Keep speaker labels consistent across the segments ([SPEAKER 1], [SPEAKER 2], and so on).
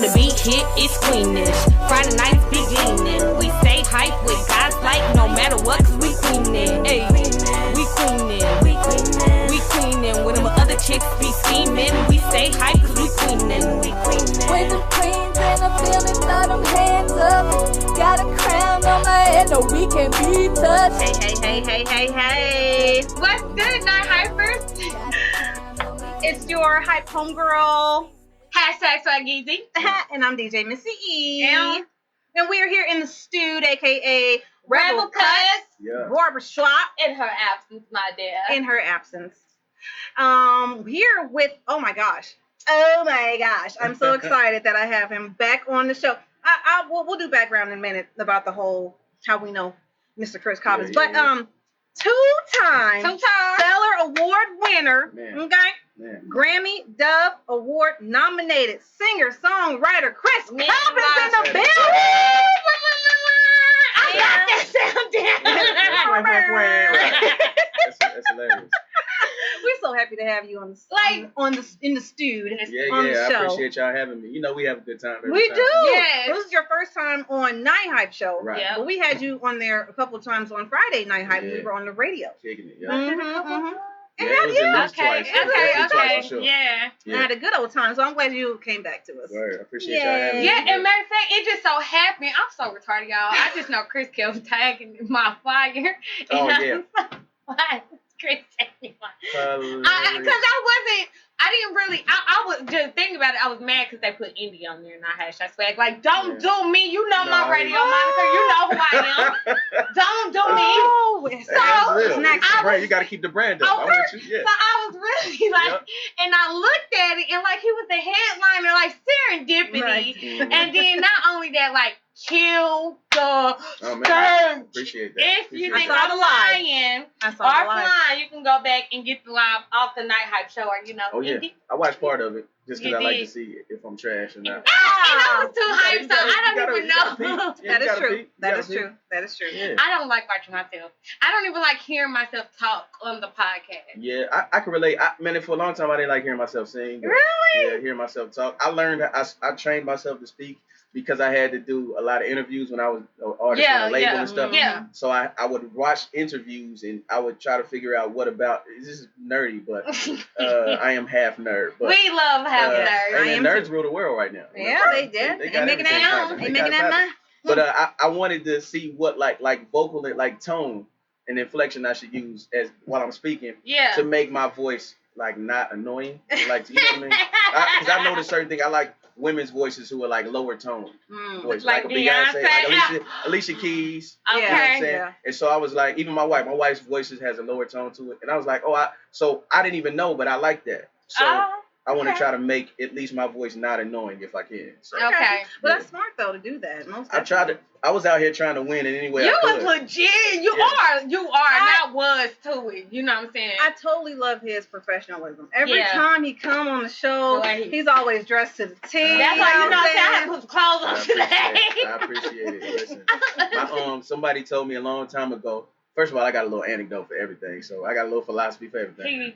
[SPEAKER 1] When the beat hit, it's queenish. Friday nights beginning. We stay hype with guys like no matter what, cause we queenin'. Hey, we queenin'. We queenin'. When them other chicks be scheming, we stay hype cause we queenin'.
[SPEAKER 2] With the queens in the building, throw them hands up. Got a crown on my head, no we can't be touched.
[SPEAKER 3] Hey. What's good, Nite Hypers? It's your hype homegirl, #SwagEasy. And I'm DJ Missy E. And we are here in the stuud, aka Rebel Cuts Barbershop.
[SPEAKER 4] In her absence, my dear.
[SPEAKER 3] In her absence. Here with, oh my gosh, I'm so excited that I have him back on the show. We'll do background in a minute about the whole, how we know Mr. Chris Cobbins. But two-time Stellar Award winner, Grammy Dove Award nominated singer-songwriter Chris Cobbins in the building. I got that sound down.
[SPEAKER 5] That's hilarious.
[SPEAKER 3] We're so happy to have you on the in the stuud. On the show.
[SPEAKER 5] I appreciate y'all having me. You know we have a good time every
[SPEAKER 3] we
[SPEAKER 5] time.
[SPEAKER 3] do.
[SPEAKER 4] Yes.
[SPEAKER 3] This is your first time on Nite Hype Show.
[SPEAKER 5] Right.
[SPEAKER 4] Yep.
[SPEAKER 3] But we had you on there a couple of times on Friday Nite Hype.
[SPEAKER 5] Yeah.
[SPEAKER 3] We were on the radio.
[SPEAKER 5] Kicking it,
[SPEAKER 3] And
[SPEAKER 5] it was at least twice. Definitely twice for sure.
[SPEAKER 4] Yeah.
[SPEAKER 3] I had a good old time, so I'm glad you came back to us.
[SPEAKER 5] Right. I appreciate y'all having me.
[SPEAKER 4] Yeah, and matter of fact, it just so happened. I'm so retarded, y'all. I just know Chris kept tagging my flyer.
[SPEAKER 5] Oh, yeah.
[SPEAKER 4] Why? Chris tagged me.
[SPEAKER 5] Hilarious.
[SPEAKER 4] Because I didn't really, I was just thinking about it. I was mad because they put indie on there and I had #swag. Like, don't do me. You know my radio moniker. You know who I am. Don't do me.
[SPEAKER 3] Oh,
[SPEAKER 4] So,
[SPEAKER 5] real.
[SPEAKER 3] next
[SPEAKER 5] You got to keep the brand up. I'm with you. Yeah.
[SPEAKER 4] So I was really like, and I looked at it and like he was the headliner, like serendipity.
[SPEAKER 3] Right.
[SPEAKER 4] And then not only that, like kill the
[SPEAKER 5] man. Appreciate that.
[SPEAKER 4] If you think
[SPEAKER 3] I saw
[SPEAKER 4] I'm
[SPEAKER 3] the live.
[SPEAKER 4] lying
[SPEAKER 3] I saw
[SPEAKER 4] or
[SPEAKER 3] the live.
[SPEAKER 4] flying, you can go back and get the live off the Nite Hype Show, or
[SPEAKER 5] Oh yeah, I watched part of it just because
[SPEAKER 4] You
[SPEAKER 5] I like
[SPEAKER 4] did.
[SPEAKER 5] to see if I'm trash or not.
[SPEAKER 4] And I was too hyped, so I don't even know.
[SPEAKER 3] That is true. That is true.
[SPEAKER 5] Yeah.
[SPEAKER 4] I don't like watching myself. I don't even like hearing myself talk on the podcast.
[SPEAKER 5] Yeah, I can relate. For a long time I didn't like hearing myself sing.
[SPEAKER 4] Really?
[SPEAKER 5] Yeah, hearing myself talk. I learned I trained myself to speak because I had to do a lot of interviews when I was an artist on a label and stuff.
[SPEAKER 4] Yeah.
[SPEAKER 5] So I would watch interviews and I would try to figure out what about. This is nerdy, but I am half nerd. But,
[SPEAKER 4] We love having nerds.
[SPEAKER 5] And nerds rule the world right now.
[SPEAKER 3] Yeah, they did. They
[SPEAKER 5] got
[SPEAKER 3] making
[SPEAKER 5] everything
[SPEAKER 3] that
[SPEAKER 5] happen.
[SPEAKER 3] known. They making that known.
[SPEAKER 5] But I wanted to see what like vocal and like tone and inflection I should use as while I'm speaking to make my voice like not annoying. Like, you know what I mean? Because I noticed certain things. I like women's voices who are like lower tone voice, like a Beyonce, like Alicia Keys.
[SPEAKER 4] Okay.
[SPEAKER 5] You know what I'm saying? And so I was like, even my wife's voice has a lower tone to it, and I was like, so I didn't even know, but I like that. So I want to try to make at least my voice not annoying if I can. So,
[SPEAKER 4] Okay.
[SPEAKER 3] But that's smart though to do that.
[SPEAKER 5] I was out here trying to win in any way
[SPEAKER 4] You
[SPEAKER 5] I could.
[SPEAKER 4] was legit. You are, not was to it. You know what I'm saying?
[SPEAKER 3] I totally love his professionalism. Every time he come on the show, he's always dressed to the T.
[SPEAKER 4] That's why you know I had to put clothes on today.
[SPEAKER 5] I appreciate it. Listen, somebody told me a long time ago. First of all, I got a little anecdote for everything, so I got a little philosophy for everything.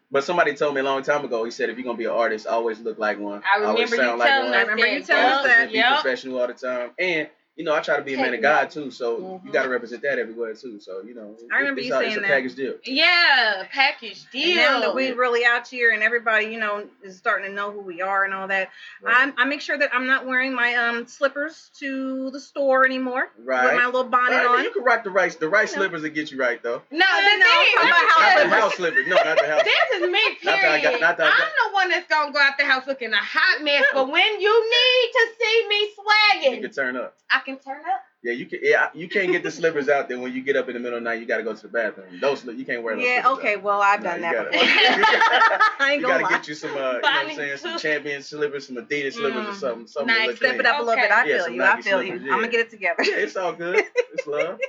[SPEAKER 5] But somebody told me a long time ago. He said, if you're gonna be an artist, always look like one.
[SPEAKER 4] I remember you telling us that.
[SPEAKER 3] I remember you telling us that.
[SPEAKER 5] Be professional all the time, and I try to be a man of God too, so you got to represent that everywhere too. So
[SPEAKER 3] I remember you saying
[SPEAKER 5] it's a
[SPEAKER 3] that.
[SPEAKER 5] package deal.
[SPEAKER 4] Yeah, package deal.
[SPEAKER 3] And now that we really out here and everybody, is starting to know who we are and all that, I make sure that I'm not wearing my slippers to the store anymore.
[SPEAKER 5] Right.
[SPEAKER 3] With my little bonnet on.
[SPEAKER 5] You can rock the right slippers that get you right though.
[SPEAKER 4] No,
[SPEAKER 5] Not the house slippers. No, not the house.
[SPEAKER 4] This is me, period. I'm the one that's gonna go out the house looking a hot mess, but when you need to see me swagging,
[SPEAKER 5] you can turn up.
[SPEAKER 4] I can turn up.
[SPEAKER 5] Yeah, you can. Yeah, you can't get the slippers out there when you get up in the middle of the night. You got to go to the bathroom. Those you can't wear those.
[SPEAKER 3] Yeah, okay.
[SPEAKER 5] Out.
[SPEAKER 3] Well, I've done that before.
[SPEAKER 5] I
[SPEAKER 3] ain't
[SPEAKER 5] you
[SPEAKER 3] gonna
[SPEAKER 5] got to
[SPEAKER 3] lie.
[SPEAKER 5] get you some, you know what I'm saying, some Champion slippers, some Adidas slippers, or something.
[SPEAKER 4] Nice.
[SPEAKER 5] To look
[SPEAKER 3] Step
[SPEAKER 5] clean.
[SPEAKER 3] it up a little bit. I feel you. I feel you.
[SPEAKER 5] Slippers,
[SPEAKER 3] I'm gonna get it together.
[SPEAKER 5] Yeah, it's all good. It's love.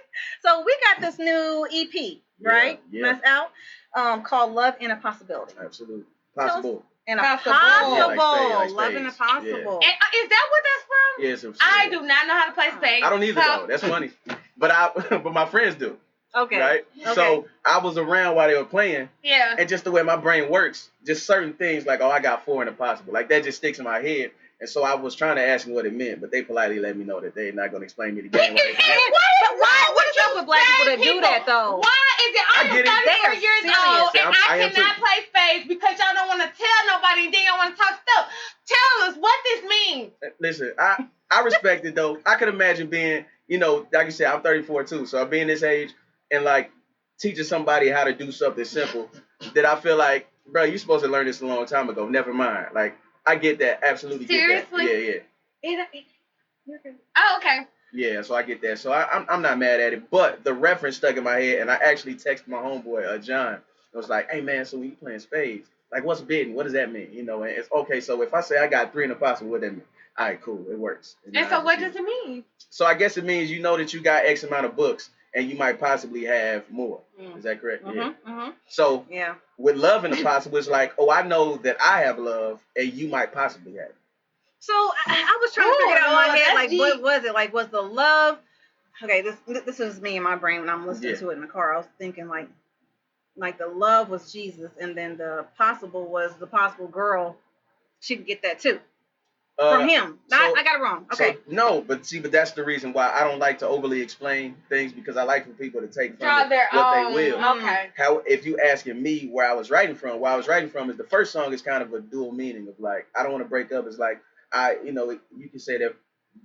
[SPEAKER 3] So we got this new EP, right?
[SPEAKER 5] Yeah.
[SPEAKER 3] That's out. Called "Love and a Possibility."
[SPEAKER 5] Absolutely. Possible.
[SPEAKER 3] And
[SPEAKER 4] Possible.
[SPEAKER 5] Like
[SPEAKER 3] Love and a Possible.
[SPEAKER 4] And, is that what that's from?
[SPEAKER 5] Yes.
[SPEAKER 4] I do not know how to play spades.
[SPEAKER 5] I don't either though. That's funny. But my friends do.
[SPEAKER 3] Okay.
[SPEAKER 5] Right?
[SPEAKER 3] Okay.
[SPEAKER 5] So I was around while they were playing.
[SPEAKER 4] Yeah.
[SPEAKER 5] And just the way my brain works, just certain things like, I got 4 in a possible. Like that just sticks in my head. And so I was trying to ask them what it meant, but they politely let me know that they're not going to explain me the game.
[SPEAKER 3] What's up with black people that do that though?
[SPEAKER 4] Why is it? I'm 34 years old and I cannot play spades because y'all don't want to tell nobody and then y'all want to talk stuff. Tell us what this means.
[SPEAKER 5] Listen, I respect it though. I could imagine being, you know, like you said, I'm 34 too, so being this age and like teaching somebody how to do something simple that I feel like, bro, you're supposed to learn this a long time ago. Never mind. Like, I get that. Absolutely
[SPEAKER 4] Seriously?
[SPEAKER 5] get that.
[SPEAKER 4] Yeah. Oh, okay.
[SPEAKER 5] Yeah, so I get that. So I'm not mad at it. But the reference stuck in my head, and I actually texted my homeboy, John. I was like, hey, man, so when you playing spades, like, what's bidding? What does that mean? You know, and it's okay. So if I say I got 3 in the possible, what does that mean? All right, cool. It works.
[SPEAKER 4] And so what does it mean?
[SPEAKER 5] So I guess it means you know that you got X amount of books, and you might possibly have more. Is that correct? Yeah. So with love in the possible, it's like, oh, I know that I have love, and you might possibly have it.
[SPEAKER 3] So I was trying to figure out in my head, like, what was it? Like, was the love? Okay, this is me in my brain when I'm listening to it in the car. I was thinking like the love was Jesus, and then the possible was the possible girl. She could get that too. From him. I got it wrong. Okay.
[SPEAKER 5] So, no, but that's the reason why I don't like to overly explain things, because I like for people to take from it what they will.
[SPEAKER 4] Okay.
[SPEAKER 5] How, if you asking me where I was writing from is the first song is kind of a dual meaning of like, I don't want to break up. It's like, you know, you can say that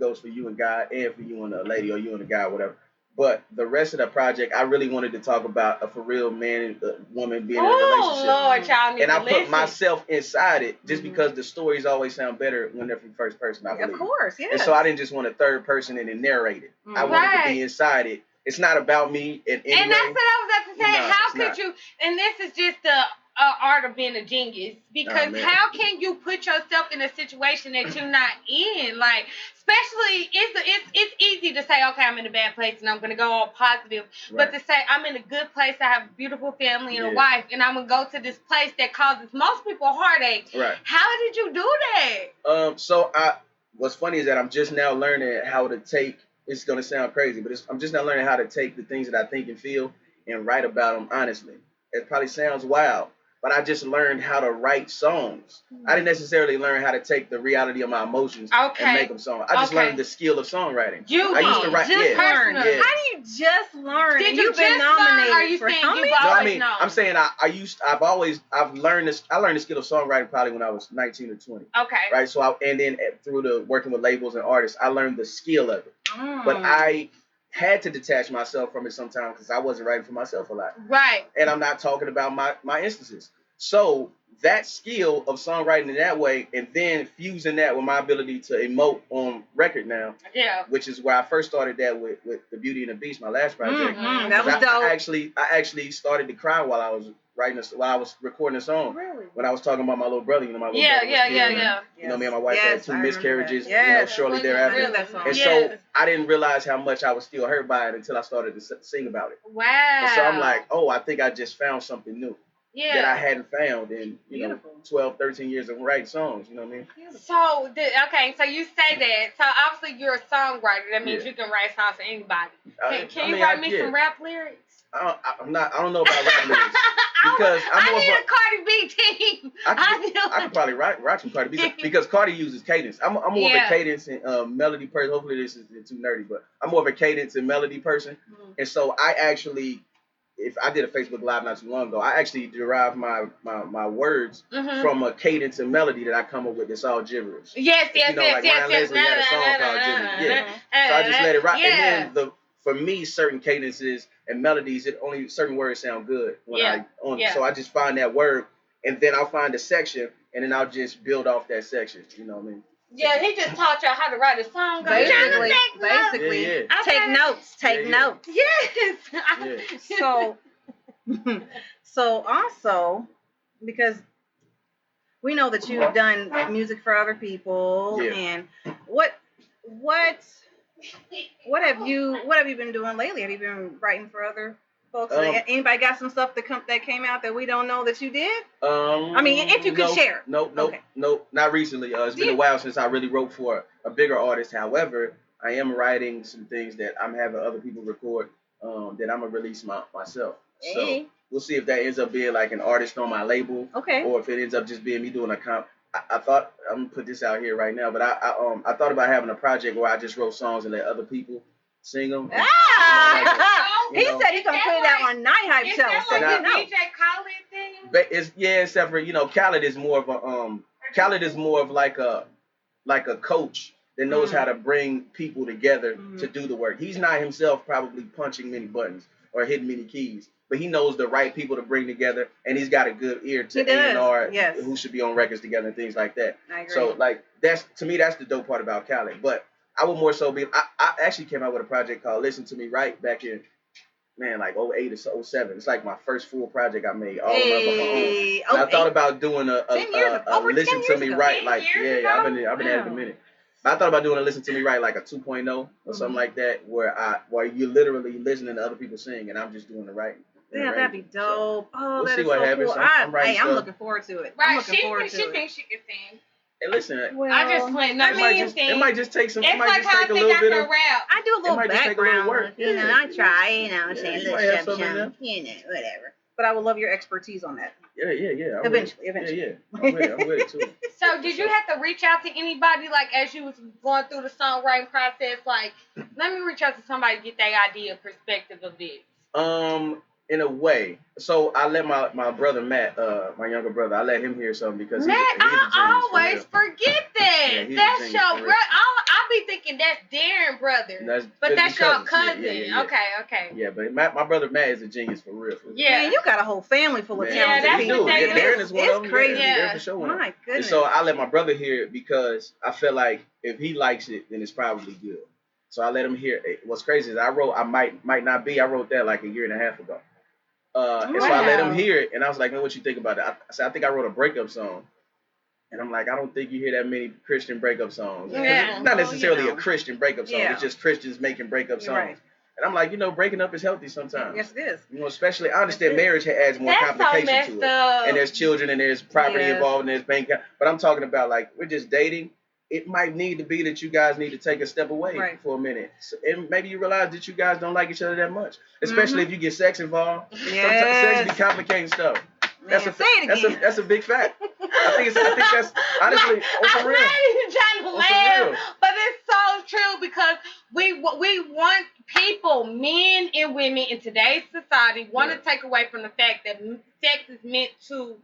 [SPEAKER 5] goes for you and God and for you and a lady or you and a guy or whatever. But the rest of the project, I really wanted to talk about a for real man and woman being in a relationship.
[SPEAKER 4] Oh, Lord, y'all need
[SPEAKER 5] and
[SPEAKER 4] to
[SPEAKER 5] I
[SPEAKER 4] listen.
[SPEAKER 5] put myself inside it just because the stories always sound better when they're from first person. I believe.
[SPEAKER 3] Of course, yeah.
[SPEAKER 5] And so I didn't just want a third person and then narrate it. I wanted to be inside it. It's not about me in any way.
[SPEAKER 4] And that's what I was about to say. How could you? And this is just the art of being a genius, because how can you put yourself in a situation that you're not in? Like, especially it's easy to say, okay, I'm in a bad place and I'm gonna go all positive, but to say I'm in a good place, I have a beautiful family and a wife, and I'm gonna go to this place that causes most people heartache.
[SPEAKER 5] Right.
[SPEAKER 4] How did you do that?
[SPEAKER 5] So what's funny is that I'm just now learning how to take. It's gonna sound crazy, but I'm just now learning how to take the things that I think and feel and write about them honestly. It probably sounds wild, but I just learned how to write songs. I didn't necessarily learn how to take the reality of my emotions and make them songs. I just learned the skill of songwriting. I used to write.
[SPEAKER 3] Learn. How do you just learn?
[SPEAKER 4] Did
[SPEAKER 3] you've been nominated?
[SPEAKER 4] Are you saying you've
[SPEAKER 5] No, I
[SPEAKER 4] always
[SPEAKER 5] mean,
[SPEAKER 4] known?
[SPEAKER 5] I'm saying I've learned this. I learned the skill of songwriting probably when I was 19 or 20.
[SPEAKER 4] Okay.
[SPEAKER 5] Right. So and then through the working with labels and artists, I learned the skill of it. But I had to detach myself from it sometimes because I wasn't writing for myself a lot.
[SPEAKER 4] Right.
[SPEAKER 5] And I'm not talking about my instances. So that skill of songwriting in that way, and then fusing that with my ability to emote on record now, which is where I first started that with The Beauty and the Beast, my last project.
[SPEAKER 3] That was dope.
[SPEAKER 5] I actually started to cry while I was recording a song.
[SPEAKER 3] Really?
[SPEAKER 5] When I was talking about my little brother, you know, my little brother. You know, me and my wife had 2 miscarriages, shortly thereafter. And so I didn't realize how much I was still hurt by it until I started to sing about it.
[SPEAKER 4] Wow.
[SPEAKER 5] And so I'm like, oh, I think I just found something new. That I hadn't found in 12, 13 years of writing songs. You know what I mean?
[SPEAKER 4] So so you say that. So obviously you're a songwriter. That means you can write songs for anybody. Can you write me some rap lyrics?
[SPEAKER 5] I don't know about rap lyrics because
[SPEAKER 4] I need a Cardi B team.
[SPEAKER 5] I could probably write some Cardi B because Cardi uses cadence. I'm more of a cadence and melody person. Hopefully this isn't too nerdy, but I'm more of a cadence and melody person, and so I actually. If I did a Facebook Live not too long ago, I actually derived my words from a cadence and melody that I come up with. It's all gibberish.
[SPEAKER 4] Yes.
[SPEAKER 5] Ryan Leslie had a song called Gibberish. So I just let it rock. And then for me, certain cadences and melodies, only certain words sound good when So I just find that word, and then I'll find a section, and then I'll just build off that section. You know what I mean?
[SPEAKER 4] Yeah, he just taught y'all how to write a song.
[SPEAKER 3] Basically. Take notes. Take notes.
[SPEAKER 4] Yes.
[SPEAKER 3] So also, because we know that you've done music for other people, and what have you been doing lately? Have you been writing for other folks? Anybody got some stuff that came out that we don't know that you did? I mean, if you could share.
[SPEAKER 5] No, not recently. It's been a while since I really wrote for a bigger artist. However, I am writing some things that I'm having other people record that I'm gonna release myself. So we'll see if that ends up being like an artist on my label, or if it ends up just being me doing I thought I'm gonna put this out here right now, but I thought about having a project where I just wrote songs and let other people sing them.
[SPEAKER 3] He said he's gonna put it out on Nite Hype Show.
[SPEAKER 4] So DJ Khaled thing?
[SPEAKER 5] But except for Khaled is more of like a coach that knows how to bring people together to do the work. He's not himself probably punching many buttons or hitting many keys, but he knows the right people to bring together, and he's got a good ear to A&R who should be on records together and things like that.
[SPEAKER 3] I agree.
[SPEAKER 5] So like that's the dope part about Khaled. But I would more so be. I actually came out with a project called "Listen to Me Right" back in like 08 or 07. It's like my first full project I made all on my own. And I thought about doing a "Listen to Me Right" like I've been at it a minute. I thought about doing a "Listen to Me Right" like a 2.0 or something like that, where you're literally listening to other people sing and I'm just doing the writing.
[SPEAKER 3] Yeah, that'd be dope.
[SPEAKER 5] We'll see what happens.
[SPEAKER 3] Cool. I'm looking forward to it.
[SPEAKER 4] Right, she thinks she can sing.
[SPEAKER 5] Hey, listen.
[SPEAKER 4] I just went.
[SPEAKER 5] It might just take some.
[SPEAKER 4] It's like how I think I can rap.
[SPEAKER 3] I do a little background work.
[SPEAKER 5] You
[SPEAKER 3] know, I try. Saying whatever. But I would love your expertise on that.
[SPEAKER 5] Yeah.
[SPEAKER 3] Eventually.
[SPEAKER 5] Yeah. I'm with it too.
[SPEAKER 4] So, did you have to reach out to anybody, like, as you was going through the songwriting process? Like, let me reach out to somebody to get their idea, perspective of this.
[SPEAKER 5] In a way. So I let my brother Matt, my younger brother, I let him hear something because
[SPEAKER 4] Matt, I always forget that. Yeah, that's your brother. I'll be thinking that's Darren brother. But that's your cousin.
[SPEAKER 5] Yeah.
[SPEAKER 4] Okay.
[SPEAKER 5] Yeah, but my brother Matt is a genius for real.
[SPEAKER 4] Yeah.
[SPEAKER 3] Man, you got a whole family full of talented people.
[SPEAKER 5] Darren is one of them.
[SPEAKER 3] It's crazy.
[SPEAKER 5] Yeah, for sure.
[SPEAKER 3] My goodness.
[SPEAKER 5] And so I let my brother hear it because I felt like if he likes it, then it's probably good. So I let him hear it. What's crazy is I wrote I wrote that like a year and a half ago. And so I let him hear it, and I was like, man, what you think about it? I said, I think I wrote a breakup song. And I'm like, I don't think you hear that many Christian breakup songs.
[SPEAKER 3] Yeah.
[SPEAKER 5] It's not necessarily a Christian breakup song. Yeah. It's just Christians making breakup songs.
[SPEAKER 3] Right.
[SPEAKER 5] And I'm like, breaking up is healthy sometimes.
[SPEAKER 3] Yes, it is.
[SPEAKER 5] Especially, I understand marriage adds more complication to it. And there's children, and there's property involved, and there's bank account. But I'm talking about, like, we're just dating. It might need to be that you guys need to take a step away for a minute. And maybe you realize that you guys don't like each other that much. Especially if you get sex involved.
[SPEAKER 3] Yes.
[SPEAKER 5] Sex be complicating stuff.
[SPEAKER 3] That's
[SPEAKER 5] a big fact. I think that's honestly for real.
[SPEAKER 4] I'm not even trying to laugh, but it's so true because we want people, men and women in today's society, want to take away from the fact that sex is meant to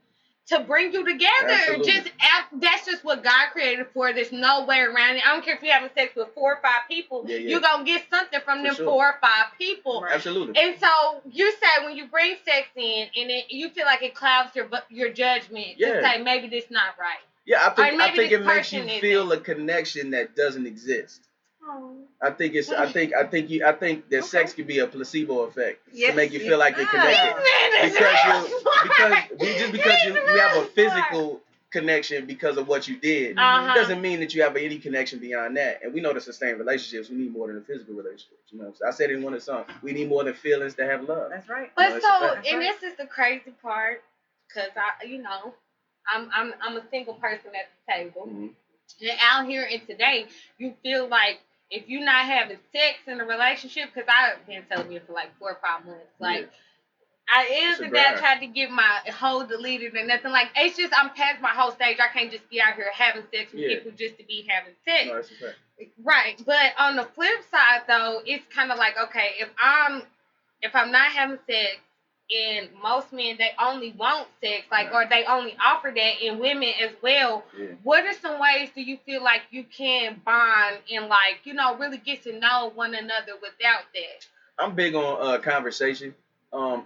[SPEAKER 4] bring you together.
[SPEAKER 5] Absolutely.
[SPEAKER 4] That's just what God created for. There's no way around it. I don't care if you're having sex with 4 or 5 people. You're going to get something from them 4 or 5 people.
[SPEAKER 5] Right. Absolutely.
[SPEAKER 4] And so you said when you bring sex in and you feel like it clouds your judgment to say maybe this not right.
[SPEAKER 5] Yeah, I think it makes you feel a connection that doesn't exist. I think that sex could be a placebo effect to make you feel like you're connected because you have a physical connection because of what you did. Doesn't mean that you have any connection beyond that. And we know to sustain relationships, we need more than a physical relationship. So I said in one of the songs, we need more than feelings to have love.
[SPEAKER 3] That's right.
[SPEAKER 4] But this is the crazy part, because I'm a single person at the table, and out here in today, you feel like. If you're not having sex in a relationship, because I've been celibate for like 4 or 5 months, like, I tried to get my whole deleted and nothing. Like, it's just, I'm past my whole stage. I can't just be out here having sex with people just to be having sex.
[SPEAKER 5] No, that's a fact.
[SPEAKER 4] Right. But on the flip side, though, it's kind of like, okay, if I'm not having sex, and most men, they only want sex, or they only offer that, and women as well. Yeah. What are some ways do you feel like you can bond and, really get to know one another without that?
[SPEAKER 5] I'm big on conversation.
[SPEAKER 4] And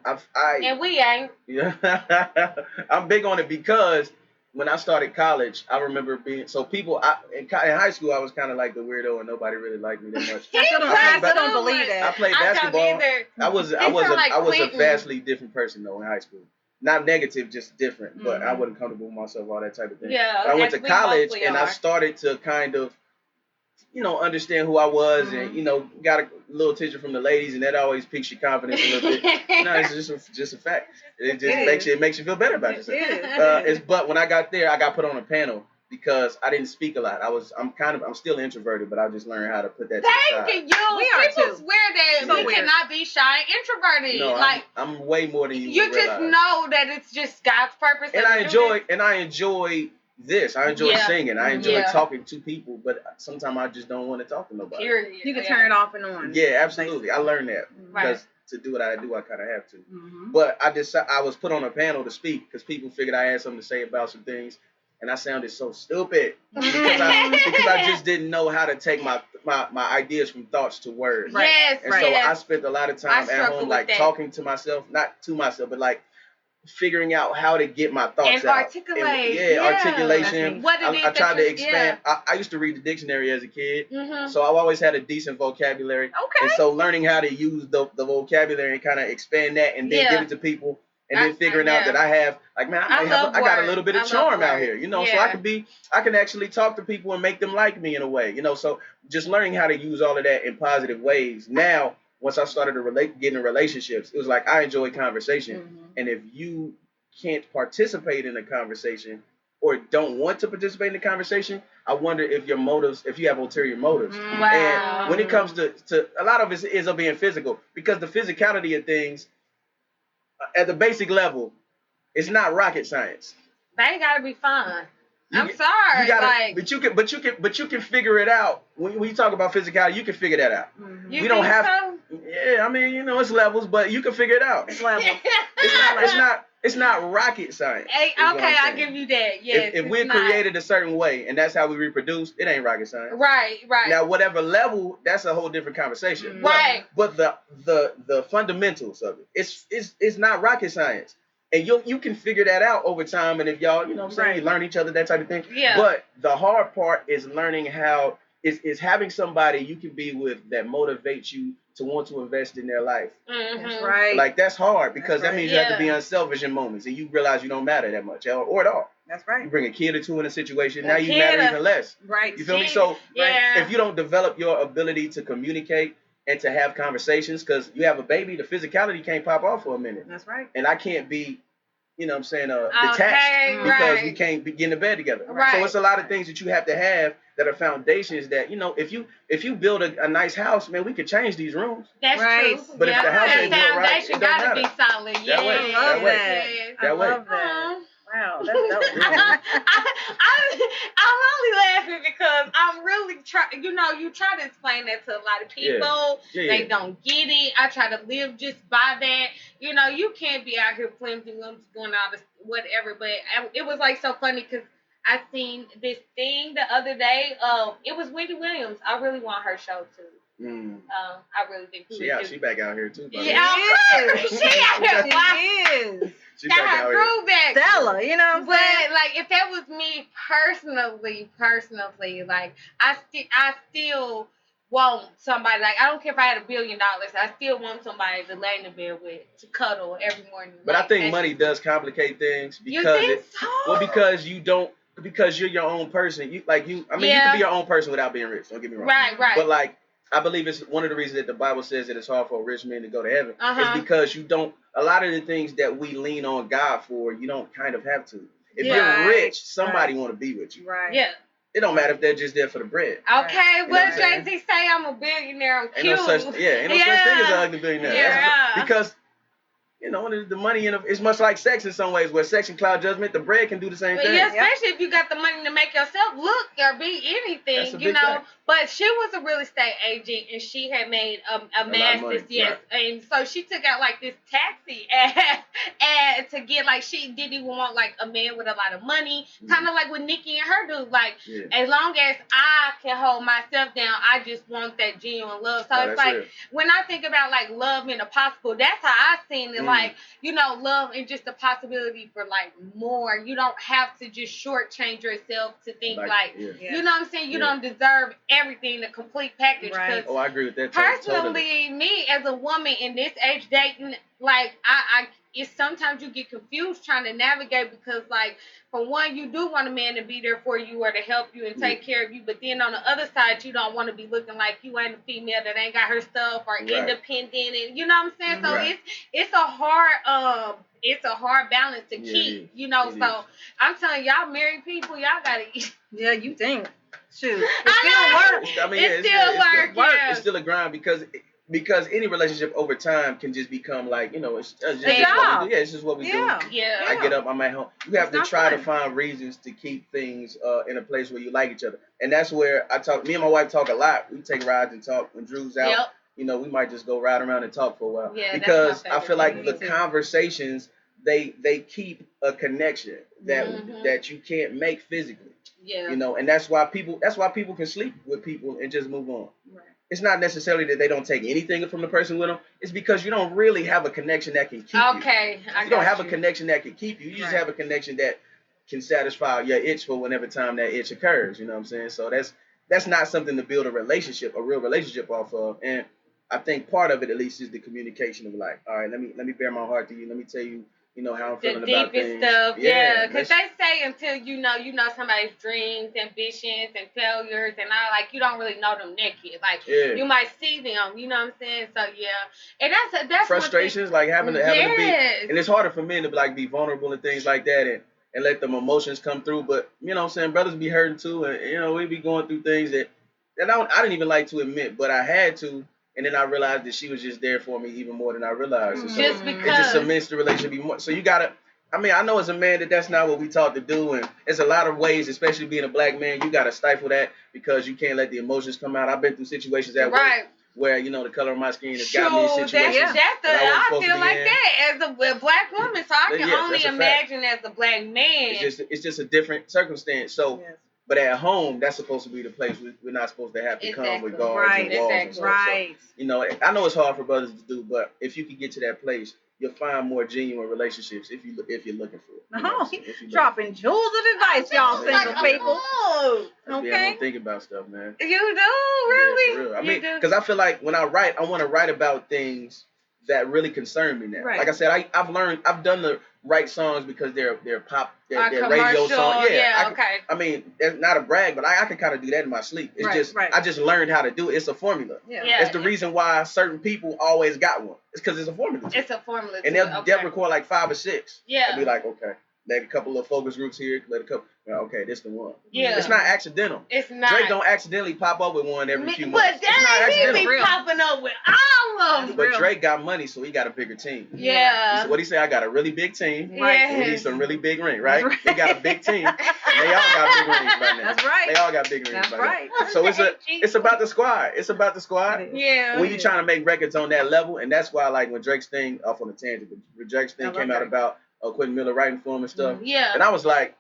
[SPEAKER 4] we ain't.
[SPEAKER 5] Yeah. I'm big on it because when I started college, I remember being in high school. I was kind of like the weirdo, and nobody really liked me that much.
[SPEAKER 3] I still don't believe that.
[SPEAKER 5] I played basketball. I was a vastly different person though in high school. Not negative, just different. But I wasn't comfortable with myself, all that type of thing.
[SPEAKER 4] Yeah.
[SPEAKER 5] But I went to college, and I started to kind of, understand who I was, and got a little attention from the ladies, and that always piques your confidence a little bit. No, it's just a fact. It makes you feel better about yourself. But when I got there, I got put on a panel because I didn't speak a lot. I'm still introverted, but I just learned how to put that to the side.
[SPEAKER 4] Thank you. People swear that we cannot be shy and introverted.
[SPEAKER 5] No, I'm way more than you.
[SPEAKER 4] You just know that it's just God's purpose.
[SPEAKER 5] And I enjoy this. I enjoy singing. I enjoy talking to people, but sometimes I just don't want to talk to nobody.
[SPEAKER 3] Period. You can turn it off and on.
[SPEAKER 5] Yeah, absolutely. I learned that because to do what I do, I kind of have to. But I was put on a panel to speak because people figured I had something to say about some things, and I sounded so stupid because I just didn't know how to take my ideas from thoughts to words.
[SPEAKER 4] Right. Yes,
[SPEAKER 5] and so I spent a lot of time at home, like talking to myself, not to myself, but like figuring out how to get my thoughts
[SPEAKER 4] and
[SPEAKER 5] out.
[SPEAKER 4] articulate.
[SPEAKER 5] Articulation.
[SPEAKER 4] What it is
[SPEAKER 5] I tried to expand. I used to read the dictionary as a kid, so I've always had a decent vocabulary.
[SPEAKER 3] Okay.
[SPEAKER 5] And so learning how to use the vocabulary and kind of expand that and then give it to people. And then figuring out that I have, like, man, I got a little bit of charm out here, you know, so I can actually talk to people and make them like me in a way, you know, so just learning how to use all of that in positive ways. Now, once I started to get in relationships, it was like I enjoy conversation. And if you can't participate in a conversation or don't want to participate in the conversation, I wonder if your motives, if you have ulterior motives.
[SPEAKER 4] Wow.
[SPEAKER 5] And when it comes to a lot of it is of being physical, because the physicality of things at the basic level, it's not rocket science.
[SPEAKER 4] They gotta be fun. I'm sorry,
[SPEAKER 5] but you can figure it out. When you talk about physicality, you can figure that out.
[SPEAKER 4] We don't have. So?
[SPEAKER 5] Yeah, I mean, you know, it's levels, but you can figure it out.
[SPEAKER 3] It's levels.
[SPEAKER 5] It's not rocket science.
[SPEAKER 4] Hey, okay, I give you that. Yes.
[SPEAKER 5] If we're created a certain way and that's how we reproduce, it ain't rocket science.
[SPEAKER 4] Right.
[SPEAKER 5] Now, whatever level, that's a whole different conversation.
[SPEAKER 4] Right.
[SPEAKER 5] But the fundamentals of it, it's not rocket science. And you can figure that out over time. And if y'all, you know what I'm saying, you learn each other, that type of thing.
[SPEAKER 4] Yeah.
[SPEAKER 5] But the hard part is learning how, is having somebody you can be with that motivates you to want to invest in their life.
[SPEAKER 3] That's right.
[SPEAKER 5] Like, that's hard because that means you have to be unselfish in moments and you realize you don't matter that much or at all.
[SPEAKER 3] That's right.
[SPEAKER 5] You bring a kid or two in a situation, now you matter even less.
[SPEAKER 3] Right.
[SPEAKER 5] You feel me? So if you don't develop your ability to communicate and to have conversations, because you have a baby, the physicality can't pop off for a minute.
[SPEAKER 3] That's right.
[SPEAKER 5] And I can't be, you know what I'm saying, detached because we can't be getting to bed together.
[SPEAKER 4] Right.
[SPEAKER 5] So it's a lot of things that you have to have that are foundations that, you know, if you build a nice house, man, we could change these rooms.
[SPEAKER 4] That's true.
[SPEAKER 5] But if the house ain't built right, it don't matter.
[SPEAKER 4] Be solid.
[SPEAKER 5] That way.
[SPEAKER 3] Wow, that's dope.
[SPEAKER 4] I'm only laughing because I'm really trying. You know, you try to explain that to a lot of people. They don't get it. I try to live just by that. You know, you can't be out here flimsy limbs doing all this whatever. But it was like so funny because I seen this thing the other day. It was Wendy Williams. I really want her show too. I really think
[SPEAKER 5] she back out here too.
[SPEAKER 4] Yeah, she out here.
[SPEAKER 3] She is.
[SPEAKER 4] That prove that
[SPEAKER 3] Stella, you know what I'm saying?
[SPEAKER 4] But like, if that was me personally, like I still want somebody. Like, I don't care if I had $1 billion, I still want somebody to lay in the bed with, to cuddle every morning.
[SPEAKER 5] But I think money does complicate things because because you're your own person. You can be your own person without being rich. Don't get me wrong.
[SPEAKER 4] Right.
[SPEAKER 5] But like, I believe it's one of the reasons that the Bible says that it's hard for a rich man to go to heaven. Is because you don't. A lot of the things that we lean on God for, you don't kind of have to. If you're rich, somebody want to be with you.
[SPEAKER 3] Right.
[SPEAKER 4] Yeah.
[SPEAKER 5] It don't matter if they're just there for the bread.
[SPEAKER 4] Okay, what Jay-Z say? I'm a billionaire. I'm cute.
[SPEAKER 5] Ain't no such thing as an ugly billionaire.
[SPEAKER 4] Yeah.
[SPEAKER 5] Because, you know, the money it's much like sex in some ways, where sex and cloud judgment, the bread can do the same thing.
[SPEAKER 4] Yeah, especially if you got the money to make yourself look or be anything, you know.
[SPEAKER 5] Thing.
[SPEAKER 4] But she was a real estate agent, and she had made a master's, and so she took out like this taxi ad to get, like, she didn't even want like a man with a lot of money, kind of like what Nikki and her do. Like, as long as I can hold myself down, I just want that genuine love. So it's like when I think about like love being a possible, that's how I seen it. Like, you know, love and just the possibility for like more. You don't have to just shortchange yourself to think you know what I'm saying. You don't deserve everything, the complete package.
[SPEAKER 3] Right.
[SPEAKER 5] Oh, I agree with that.
[SPEAKER 4] Personally, me as a woman in this age dating, like it's sometimes you get confused trying to navigate because, like, for one, you do want a man to be there for you or to help you and take care of you, but then on the other side, you don't want to be looking like you ain't a female that ain't got her stuff or independent, and you know what I'm saying. So it's a hard balance to keep, you know. So I'm telling y'all, married people, y'all gotta eat.
[SPEAKER 3] Yeah, you think. Shoot.
[SPEAKER 4] It still works.
[SPEAKER 5] It's still a grind because Because any relationship over time can just become like, it's just what we do. Yeah, it's just what we do.
[SPEAKER 4] Yeah.
[SPEAKER 5] I get up, I'm at home. You have to try to find reasons to keep things in a place where you like each other. And that's where me and my wife talk a lot. We take rides and talk when Drew's out. We might just go ride around and talk for a while. Yeah, because I feel like the conversations, they keep a connection that you can't make physically. Yeah. And that's why people can sleep with people and just move on. Right. It's not necessarily that they don't take anything from the person with them. It's because you don't really have a connection that can keep you.
[SPEAKER 4] Okay,
[SPEAKER 5] you don't have a connection that can keep you. You just have a connection that can satisfy your itch for whenever time that itch occurs. You know what I'm saying? So that's not something to build a real relationship off of. And I think part of it, at least, is the communication of like, all right, let me bare my heart to you. Let me tell you, how I'm feeling about things.
[SPEAKER 4] The deepest stuff, yeah. Because they say until you know somebody's dreams, ambitions, and failures, and all, like, you don't really know them naked. Like, you might see them, you know what I'm saying? So, yeah. And that's
[SPEAKER 5] frustrations, like having to be, and it's harder for men to like be vulnerable and things like that, and let them emotions come through. But, you know what I'm saying, brothers be hurting too, and, we be going through things that I didn't even like to admit, but I had to. And then I realized that she was just there for me even more than I realized. So
[SPEAKER 4] just because.
[SPEAKER 5] It just cements the relationship even more. So you gotta, I know as a man that's not what we taught to do. And there's a lot of ways, especially being a black man, you gotta stifle that because you can't let the emotions come out. I've been through situations at work where, the color of my skin has got me in situations.
[SPEAKER 4] I feel like that as a black woman. So I can only imagine as a black man.
[SPEAKER 5] It's just a different circumstance. So. Yes. But at home, that's supposed to be the place we're not supposed to have to come with guards and walls and stuff. Right. So, I know it's hard for brothers to do, but if you can get to that place, you'll find more genuine relationships if you're looking for it.
[SPEAKER 3] Dropping jewels of advice, y'all single people.
[SPEAKER 5] Okay. I don't think about stuff, man.
[SPEAKER 4] You do, really?
[SPEAKER 5] Yeah, for real. Because I feel like when I write, I want to write about things that really concern me now. Right. Like I said, I've done the right songs because they're pop, they're radio songs.
[SPEAKER 4] Yeah, okay.
[SPEAKER 5] That's not a brag, but I can kind of do that in my sleep. It's I just learned how to do it. It's a formula. Yeah. It's the reason why certain people always got one. It's because it's a formula.
[SPEAKER 4] It's a formula.
[SPEAKER 5] And they'll record like 5 or 6. Yeah. They'll be like, okay, let a couple of focus groups here, okay, this the one. Yeah. It's not accidental.
[SPEAKER 4] It's not.
[SPEAKER 5] Drake don't accidentally pop up with one every few months.
[SPEAKER 4] But he be popping up with all of them.
[SPEAKER 5] But Drake got money, so he got a bigger team.
[SPEAKER 4] Yeah.
[SPEAKER 5] So what he say? I got a really big team.
[SPEAKER 4] Right.
[SPEAKER 5] We need some really big rings, right? He got a big team. They all got big rings right now.
[SPEAKER 3] That's right.
[SPEAKER 5] They all got big rings right now. So it's about the squad. It's about the squad.
[SPEAKER 4] Yeah.
[SPEAKER 5] When you trying to make records on that level, and that's why like when Drake's thing, off on a tangent, but Drake's thing came out about Quentin Miller writing for him and stuff.
[SPEAKER 4] Yeah.
[SPEAKER 5] And I was like,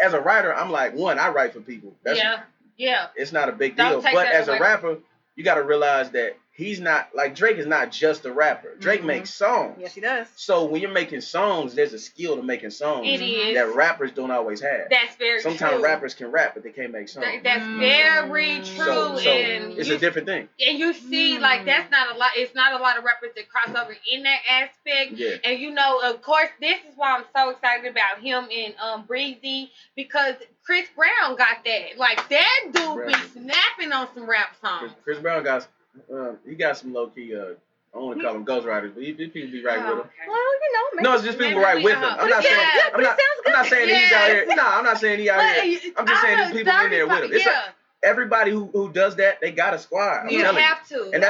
[SPEAKER 5] as a writer, I'm like, one, I write for people.
[SPEAKER 4] Yeah.
[SPEAKER 5] It's not a big deal. But as a rapper, you got to realize that he's not, like, Drake is not just a rapper. Drake makes songs.
[SPEAKER 3] Yes, he does.
[SPEAKER 5] So when you're making songs, there's a skill to making songs that rappers don't always have.
[SPEAKER 4] That's very true.
[SPEAKER 5] Sometimes rappers can rap, but they can't make songs.
[SPEAKER 4] That's very true.
[SPEAKER 5] So it's a different thing.
[SPEAKER 4] And you see, like, that's not a lot. It's not a lot of rappers that cross over in that aspect.
[SPEAKER 5] Yeah.
[SPEAKER 4] And, of course, this is why I'm so excited about him and Breezy, because Chris Brown got that. Like, that dude be snapping on some rap songs.
[SPEAKER 5] Chris Brown got he got some low key. I don't want to call them ghostwriters, but people be right with him.
[SPEAKER 3] Okay. Well,
[SPEAKER 5] no, it's just people right with him. I'm not saying. I'm not saying that he's out here. No, I'm not saying he out here. I'm just saying there's people in there with him. It's like, everybody who does that, they got a squad.
[SPEAKER 4] You have to.
[SPEAKER 5] And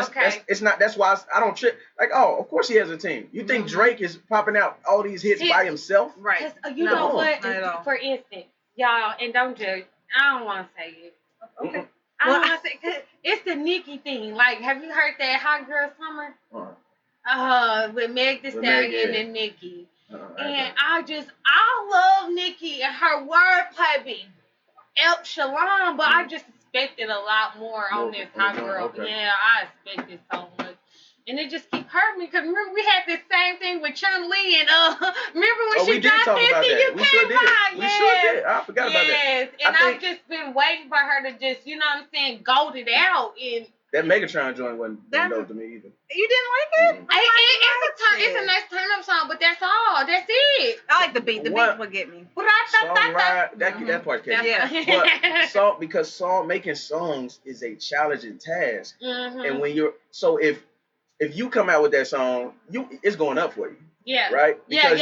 [SPEAKER 5] it's not. That's why I don't trip. Like, of course he has a team. You think Drake is popping out all these hits by himself?
[SPEAKER 4] Right. You know what? For instance, y'all, and don't judge. I don't want to say it. Okay. I don't want to say, cause it's the Nicki thing. Like, have you heard that Hot Girl Summer? With Meg Thee Stallion and Nicki. And I love Nicki and her wordplay be Shalom, but I just expected a lot more on this Hot Girl. Okay. Yeah, I expected so much. And it just keep hurting me because remember we had this same thing with Chun Li and remember when she dropped 50 you
[SPEAKER 5] we sure did. We sure did. I forgot about that.
[SPEAKER 4] Yes, and I've just been waiting for her to just, you know what I'm saying, gold it out. And
[SPEAKER 5] that Megatron joint wasn't dope to me either.
[SPEAKER 3] You didn't like it?
[SPEAKER 4] It's a nice turn up song, but that's all. That's it.
[SPEAKER 3] I like the beat. The beat will get me.
[SPEAKER 5] That part catches me. But because making songs is a challenging task, and when you're if you come out with that song, it's going up for you.
[SPEAKER 4] Yeah.
[SPEAKER 5] Right? Because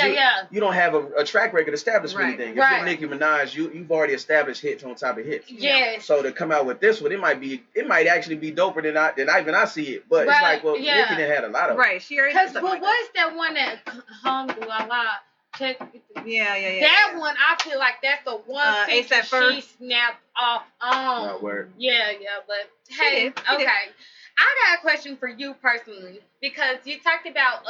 [SPEAKER 4] you
[SPEAKER 5] don't have a track record established with anything. If you're Nicki Minaj, you've already established hits on top of hits.
[SPEAKER 4] Yes.
[SPEAKER 5] So to come out with this one, it might actually be doper than I see it. But it's like, well, Nicki done had a lot of
[SPEAKER 3] Right. She already
[SPEAKER 4] did something. But what's that one that hung a lot?
[SPEAKER 3] Yeah.
[SPEAKER 4] That one, I feel like that's the one thing she snapped off on.
[SPEAKER 5] No word.
[SPEAKER 4] Yeah, but hey, okay. I got a question for you personally, because you talked about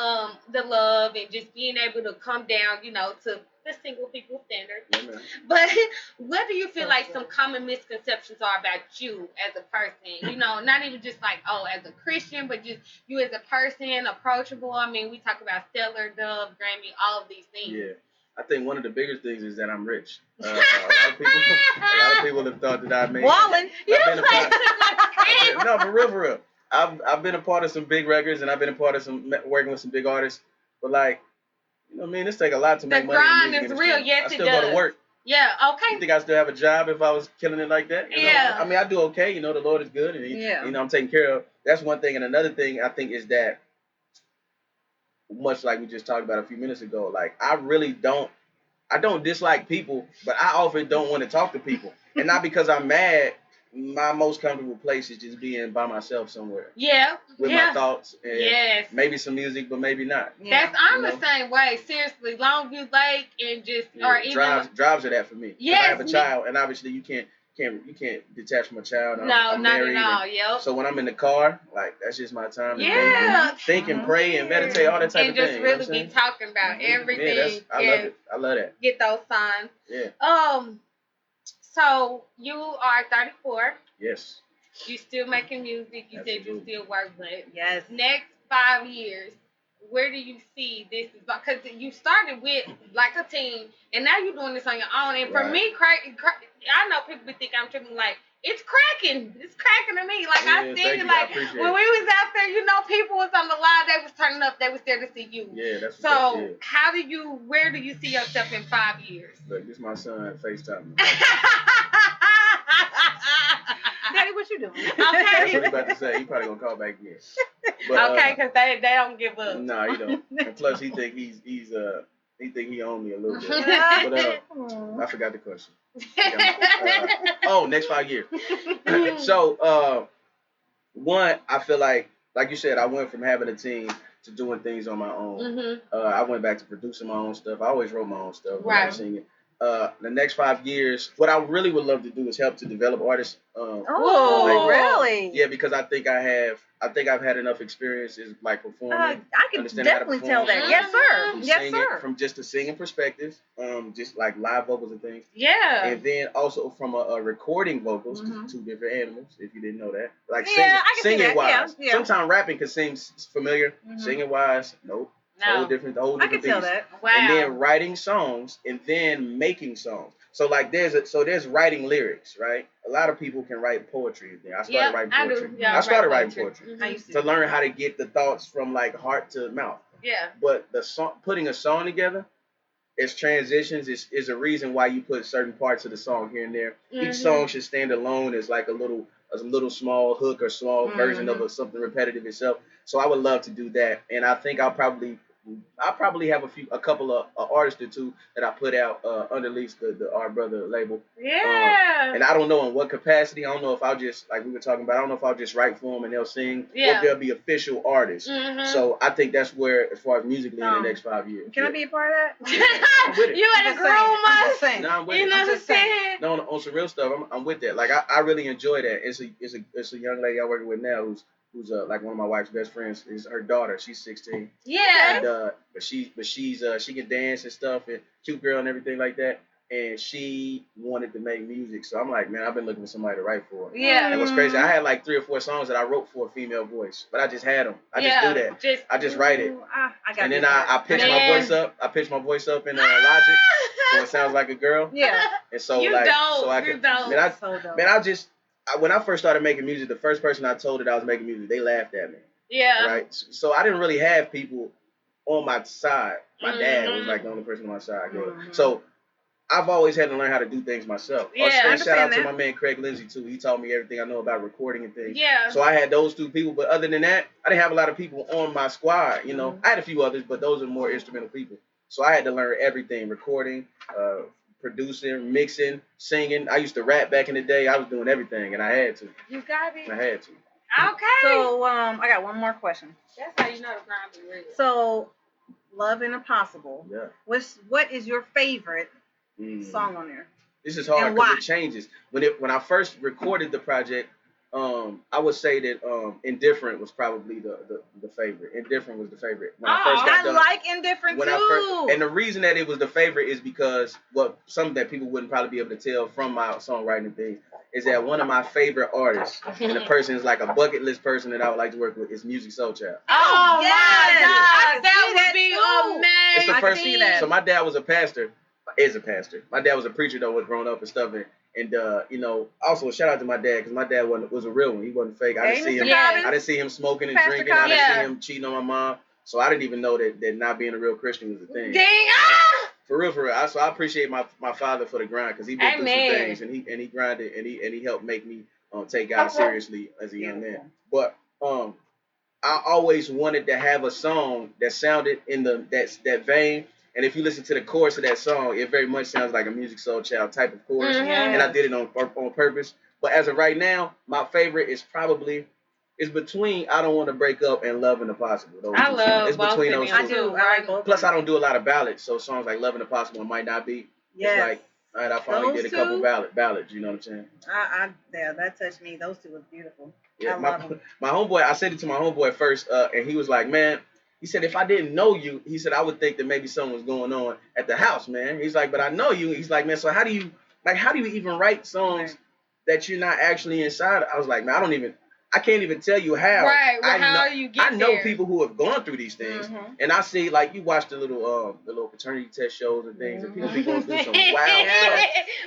[SPEAKER 4] the love and just being able to come down, to the single people standard.
[SPEAKER 5] Yeah,
[SPEAKER 4] but what do you feel like some common misconceptions are about you as a person? Not even just like, as a Christian, but just you as a person, approachable. I mean, we talk about Stellar, Dove, Grammy, all of these things.
[SPEAKER 5] Yeah. I think one of the biggest things is that I'm rich. A lot of people have thought that I made.
[SPEAKER 3] Wallen.
[SPEAKER 5] No, for real. I've been a part of some big records, and I've been a part of working with some big artists. But like, this take a lot to make money.
[SPEAKER 4] The grind is real. Yes,
[SPEAKER 5] I still go to work.
[SPEAKER 4] Yeah. Okay.
[SPEAKER 5] You think I still have a job if I was killing it like that?
[SPEAKER 4] Yeah.
[SPEAKER 5] I mean, I do okay. The Lord is good, and I'm taken care of. That's one thing. And another thing I think is that, much like we just talked about a few minutes ago, like I don't dislike people, but I often don't want to talk to people. And not because I'm mad. My most comfortable place is just being by myself somewhere.
[SPEAKER 4] Yeah.
[SPEAKER 5] With my thoughts. And maybe some music, but maybe not.
[SPEAKER 4] Yeah. I'm the same way. Seriously, long view lake and just or even
[SPEAKER 5] drives are that for me.
[SPEAKER 4] Yes.
[SPEAKER 5] I have a child, and obviously you can't detach from a child. I'm
[SPEAKER 4] not
[SPEAKER 5] married,
[SPEAKER 4] at all. Yep.
[SPEAKER 5] So when I'm in the car, like that's just my time to think and pray and meditate, all that type of thing.
[SPEAKER 4] And just really be talking about everything.
[SPEAKER 5] I love it. I love that.
[SPEAKER 4] Get those signs.
[SPEAKER 5] Yeah.
[SPEAKER 4] So you are 34.
[SPEAKER 5] Yes.
[SPEAKER 4] You still making music. You said you still work, but
[SPEAKER 3] yes.
[SPEAKER 4] Next 5 years, where do you see this? Because you started with like a team, and now you're doing this on your own. And for me, I know people think I'm tripping. Like it's cracking. It's cracking to me. Like I seen it. Like when we was out there, people was on the line. They was turning up. They was there to see you.
[SPEAKER 5] Yeah, that's
[SPEAKER 4] so. Where do you see yourself in 5 years?
[SPEAKER 5] Look, this is my son FaceTime.
[SPEAKER 3] Daddy, what you doing?
[SPEAKER 4] Okay.
[SPEAKER 5] That's what he about to say. He probably gonna call back again. But,
[SPEAKER 4] okay, because they don't give up.
[SPEAKER 5] Nah, he don't. And plus, he think he think he owned me a little bit. But I forgot the question. Next 5 years. So, one, I feel like you said, I went from having a team to doing things on my own.
[SPEAKER 4] Mm-hmm.
[SPEAKER 5] I went back to producing my own stuff. I always wrote my own stuff.
[SPEAKER 4] Right.
[SPEAKER 5] Singing. The next 5 years, what I really would love to do is help to develop artists.
[SPEAKER 3] Really?
[SPEAKER 5] Yeah, because I think I've had enough experiences like performing.
[SPEAKER 3] I can definitely tell that. Yes, sir. Yes, sir.
[SPEAKER 5] From just a singing perspective, just like live vocals and things.
[SPEAKER 4] Yeah.
[SPEAKER 5] And then also from a recording vocals, two different animals. If you didn't know that, like
[SPEAKER 3] singing
[SPEAKER 5] wise.
[SPEAKER 3] Yeah.
[SPEAKER 5] Sometimes rapping can seem familiar. Singing wise, nope.
[SPEAKER 4] No.
[SPEAKER 5] Whole different
[SPEAKER 3] I can tell that.
[SPEAKER 4] Wow.
[SPEAKER 5] And then writing songs and then making songs. So like there's writing lyrics, right? A lot of people can write poetry. I started writing poetry. I started writing poetry.
[SPEAKER 4] I used
[SPEAKER 5] to learn how to get the thoughts from like heart to mouth.
[SPEAKER 4] Yeah.
[SPEAKER 5] But the song, putting a song together, its transitions is a reason why you put certain parts of the song here and there. Each song should stand alone as like a little small hook or small version of something repetitive itself. So I would love to do that, and I think I'll probably have a couple of artists or two that I put out underneath the Our Brother label.
[SPEAKER 4] Yeah.
[SPEAKER 5] And I don't know in what capacity. I don't know if I'll just, like we were talking about, I don't know if I'll just write for them and they'll sing, or if they'll be official artists. So I think that's where, as far as musically in the next 5 years.
[SPEAKER 3] Can I be a part of that?
[SPEAKER 5] I'm with it.
[SPEAKER 4] You had to groom us.
[SPEAKER 5] No, I'm with it.
[SPEAKER 4] You know what I'm saying?
[SPEAKER 5] No, on some real stuff, I'm with that. Like I really enjoy that. It's a young lady I'm working with now who's like one of my wife's best friends. Is her daughter. She's 16.
[SPEAKER 4] Yeah.
[SPEAKER 5] And but she can dance and stuff, and cute girl and everything like that. And she wanted to make music, so I'm like, man, I've been looking for somebody to write for.
[SPEAKER 4] Yeah.
[SPEAKER 5] And what's crazy, I had like 3 or 4 songs that I wrote for a female voice, but I just had them. I just do that. I just write it. And then I pitch my voice up. I pitch my voice up in Logic, so it sounds like a girl.
[SPEAKER 3] Yeah.
[SPEAKER 5] And so
[SPEAKER 4] you
[SPEAKER 5] like,
[SPEAKER 4] don't.
[SPEAKER 5] so I
[SPEAKER 4] you
[SPEAKER 5] can.
[SPEAKER 4] don't.
[SPEAKER 5] When I first started making music, the first person I told that I was making music, they laughed at me.
[SPEAKER 4] Yeah.
[SPEAKER 5] Right. So I didn't really have people on my side. My dad was like the only person on my side. So I've always had to learn how to do things myself.
[SPEAKER 4] Yeah,
[SPEAKER 5] and shout out to my man Craig Lindsay too. He taught me everything I know about recording and things.
[SPEAKER 4] Yeah.
[SPEAKER 5] So I had those 2 people, but other than that, I didn't have a lot of people on my squad. You know, I had a few others, but those are more instrumental people. So I had to learn everything: recording, producing, mixing, singing. I used to rap back in the day. I was doing everything, and I had to.
[SPEAKER 4] You got it.
[SPEAKER 5] I had to.
[SPEAKER 4] Okay.
[SPEAKER 3] So I got one more question.
[SPEAKER 4] That's how you know the grind be real.
[SPEAKER 3] So, Love and Impossible.
[SPEAKER 5] Yeah.
[SPEAKER 3] What is your favorite song on there?
[SPEAKER 5] This is hard because it changes. When I first recorded the project, I would say that Indifferent was probably the favorite. Indifferent was the favorite. When I first got done,
[SPEAKER 3] like Indifferent too.
[SPEAKER 5] And the reason that it was the favorite is because something that people wouldn't probably be able to tell from my songwriting thing is that one of my favorite artists and the person is like a bucket list person that I would like to work with is Musiq Soulchild.
[SPEAKER 4] Oh yes, my God, that would be amazing.
[SPEAKER 5] It's the first. So my dad was a pastor. Is a pastor. My dad was a preacher though, was growing up and stuff, and you know, also shout out to my dad because my dad was a real one. He wasn't fake. I didn't see him smoking and drinking. I didn't see him cheating on my mom. So I didn't even know that not being a real Christian was a thing.
[SPEAKER 4] Dang!
[SPEAKER 5] For real. So I appreciate my father for the grind because he been through some things and he grinded and he helped make me take God seriously as a young man. But I always wanted to have a song that sounded in that vein. And if you listen to the chorus of that song, it very much sounds like a Musiq Soulchild type of chorus. Mm-hmm. And I did it on purpose. But as of right now, my favorite is between I Don't Want to Break Up and Love and Impossible.
[SPEAKER 4] I love
[SPEAKER 5] it's between those two.
[SPEAKER 3] I do. I like both.
[SPEAKER 5] Plus, I don't do a lot of ballads, so songs like Love and Impossible might not be. Yes. It's like, all right, I finally did a couple ballads. You know what I'm saying?
[SPEAKER 3] Yeah, that touched me. Those two was beautiful.
[SPEAKER 5] Yeah,
[SPEAKER 3] I love them.
[SPEAKER 5] My homeboy, I said it to my homeboy first, and he was like, man. He said, if I didn't know you, he said, I would think that maybe something was going on at the house, man. He's like, but I know you. He's like, man, so how do you even write songs that you're not actually inside? I was like, man, I can't even tell you how.
[SPEAKER 4] Right, how you get
[SPEAKER 5] I know
[SPEAKER 4] there.
[SPEAKER 5] People who have gone through these things. Mm-hmm. And I see, like, you watch the little paternity test shows and things, and people be going through some wild stuff.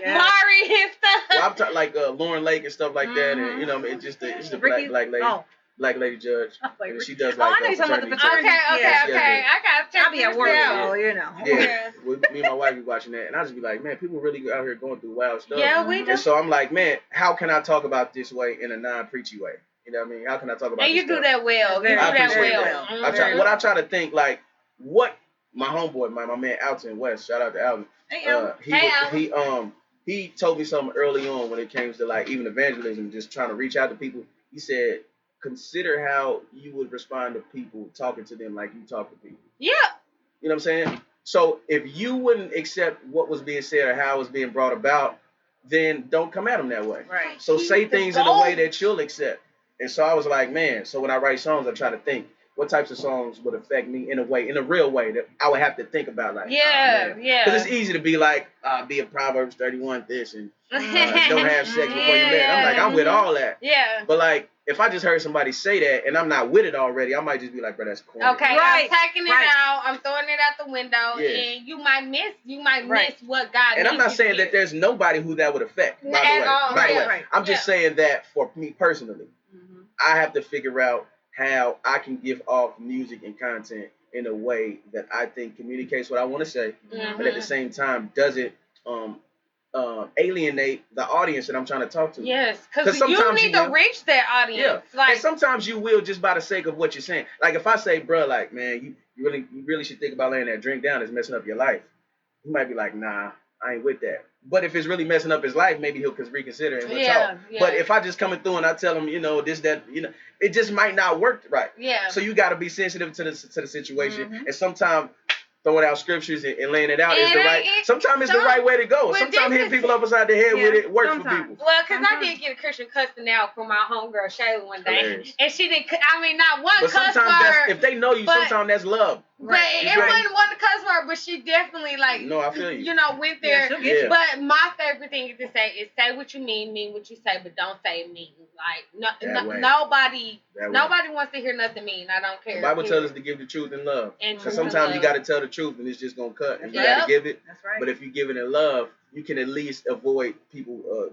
[SPEAKER 4] Mari and stuff.
[SPEAKER 5] Well, I'm talking like Lauren Lake and stuff like that, and, you know, it's just the black lady. Oh. Black lady judge. And she does like
[SPEAKER 3] I know you're talking about the paternity.
[SPEAKER 4] Okay. I got to check.
[SPEAKER 3] I'll be at work, so you know.
[SPEAKER 5] Yeah. Me and my wife be watching that, and I just be like, man, people really out here going through wild stuff.
[SPEAKER 4] Yeah, we do.
[SPEAKER 5] And so I'm like, man, how can I talk about this way in a non-preachy way? You know what I mean? How can I talk about?
[SPEAKER 4] And you do that well. You do that well.
[SPEAKER 5] Mm-hmm. I try to think like what my homeboy, my man Alton West. Shout out to Alton.
[SPEAKER 3] Hey,
[SPEAKER 5] Alton. He told me something early on when it came to like even evangelism, just trying to reach out to people. He said, consider how you would respond to people talking to them like you talk to people.
[SPEAKER 4] Yeah.
[SPEAKER 5] You know what I'm saying? So if you wouldn't accept what was being said or how it was being brought about, then don't come at them that way.
[SPEAKER 3] Right.
[SPEAKER 5] So say things in a way that you'll accept. And so I was like, man, so when I write songs, I try to think what types of songs would affect me in a real way that I would have to think about. Like,
[SPEAKER 4] yeah.
[SPEAKER 5] Because it's easy to be like, be a Proverbs 31 this and don't have sex before you marry. I'm like, I'm with all that.
[SPEAKER 4] Yeah.
[SPEAKER 5] But like, if I just heard somebody say that and I'm not with it already, I might just be like, bro, that's corny.
[SPEAKER 4] Okay, right. I'm taking it out. I'm throwing it out the window, and you might miss what God.
[SPEAKER 5] And I'm not saying that there's nobody who that would affect. By the way, I'm just saying that for me personally, I have to figure out how I can give off music and content in a way that I think communicates what I want to say, but at the same time doesn't alienate the audience that I'm trying to talk to.
[SPEAKER 4] Yes, because you need to reach that audience.
[SPEAKER 5] Yeah, and sometimes you will just by the sake of what you're saying. Like if I say, bro, like, man, you really should think about laying that drink down. It's messing up your life. He might be like, nah, I ain't with that. But if it's really messing up his life, maybe he'll reconsider and we'll talk. Yeah. But if I just coming through and I tell him, this, that, it just might not work right.
[SPEAKER 4] Yeah.
[SPEAKER 5] So you got to be sensitive to the situation. And sometimes throwing out scriptures and laying it out is the right. Sometimes it's the right way to go. Sometimes hitting people up upside the head with it works for people.
[SPEAKER 4] Well, because I did get a Christian cussing out from my homegirl Shayla one day, and she didn't. I mean, not one cuss word.
[SPEAKER 5] If they know you, sometimes that's love.
[SPEAKER 4] But it wasn't one cuss word, but she definitely
[SPEAKER 5] I feel you.
[SPEAKER 4] Went there. Yeah. But my favorite thing to say is say what you mean what you say, but don't say mean. Like nobody wants to hear nothing mean. I don't care.
[SPEAKER 5] The Bible tells us to give the truth in love. Because sometimes you got to tell the truth, and it's just gonna cut. And you got to give it.
[SPEAKER 3] That's right.
[SPEAKER 5] But if you give it in love, you can at least avoid people,